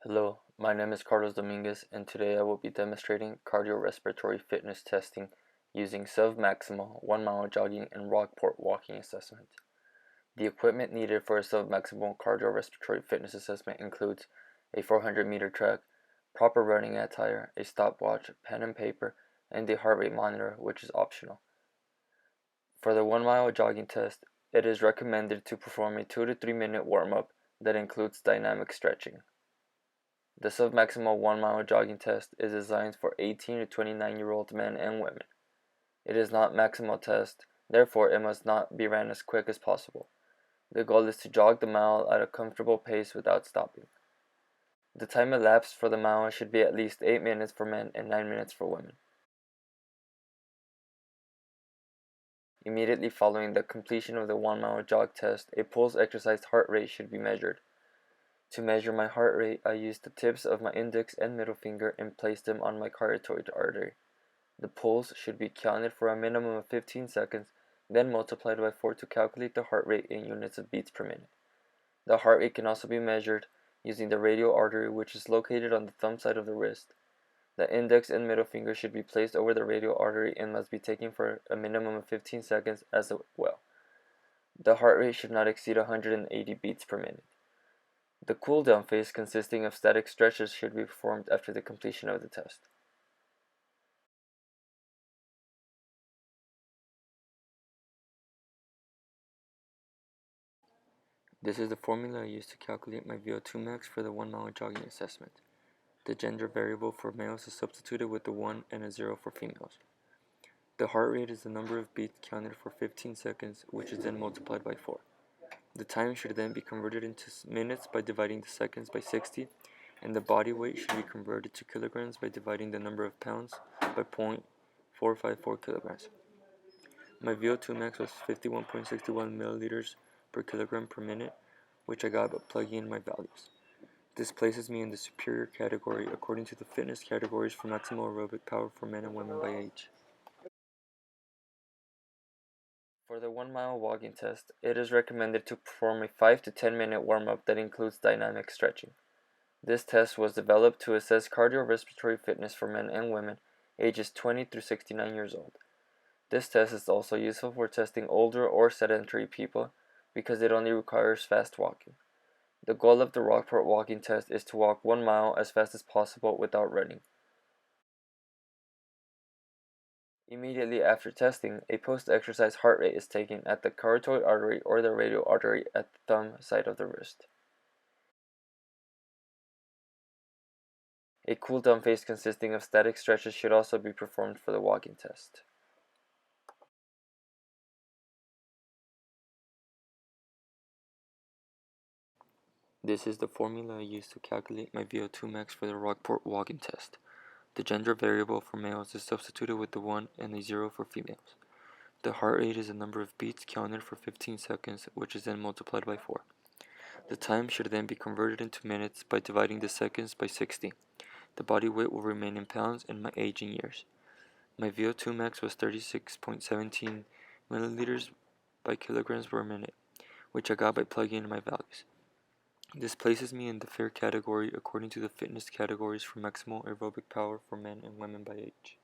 Hello, my name is Carlos Dominguez, and today I will be demonstrating cardiorespiratory fitness testing using submaximal 1-mile jogging and Rockport walking assessment. The equipment needed for a submaximal cardiorespiratory fitness assessment includes a 400-meter track, proper running attire, a stopwatch, pen and paper, and a heart rate monitor, which is optional. For the 1-mile jogging test, it is recommended to perform a 2 to 3 minute warm-up that includes dynamic stretching. The submaximal 1-mile jogging test is designed for 18 to 29-year-old men and women. It is not maximal test, therefore it must not be ran as quick as possible. The goal is to jog the mile at a comfortable pace without stopping. The time elapsed for the mile should be at least 8 minutes for men and 9 minutes for women. Immediately following the completion of the 1-mile jog test, a pulse exercise heart rate should be measured. To measure my heart rate, I used the tips of my index and middle finger and placed them on my carotid artery. The pulse should be counted for a minimum of 15 seconds, then multiplied by 4 to calculate the heart rate in units of beats per minute. The heart rate can also be measured using the radial artery, which is located on the thumb side of the wrist. The index and middle finger should be placed over the radial artery and must be taken for a minimum of 15 seconds as well. The heart rate should not exceed 180 beats per minute. The cool-down phase consisting of static stretches should be performed after the completion of the test. This is the formula I used to calculate my VO2 max for the 1-mile jogging assessment. The gender variable for males is substituted with a 1 and a 0 for females. The heart rate is the number of beats counted for 15 seconds, which is then multiplied by 4. The time should then be converted into minutes by dividing the seconds by 60, and the body weight should be converted to kilograms by dividing the number of pounds by 0.454 kilograms. My VO2 max was 51.61 milliliters per kilogram per minute, which I got by plugging in my values. This places me in the superior category according to the fitness categories for maximal aerobic power for men and women by age. For the 1-mile walking test, it is recommended to perform a 5 to 10 minute warm-up that includes dynamic stretching. This test was developed to assess cardiorespiratory fitness for men and women ages 20 through 69 years old. This test is also useful for testing older or sedentary people because it only requires fast walking. The goal of the Rockport walking test is to walk 1 mile as fast as possible without running. Immediately after testing, a post-exercise heart rate is taken at the carotid artery or the radial artery at the thumb side of the wrist. A cool-down phase consisting of static stretches should also be performed for the walking test. This is the formula I used to calculate my VO2 max for the Rockport walking test. The gender variable for males is substituted with the 1 and the 0 for females. The heart rate is the number of beats counted for 15 seconds, which is then multiplied by 4. The time should then be converted into minutes by dividing the seconds by 60. The body weight will remain in pounds and my age in years. My VO2 max was 36.17 milliliters by kilograms per minute, which I got by plugging in my values. This places me in the fair category according to the fitness categories for maximal aerobic power for men and women by age.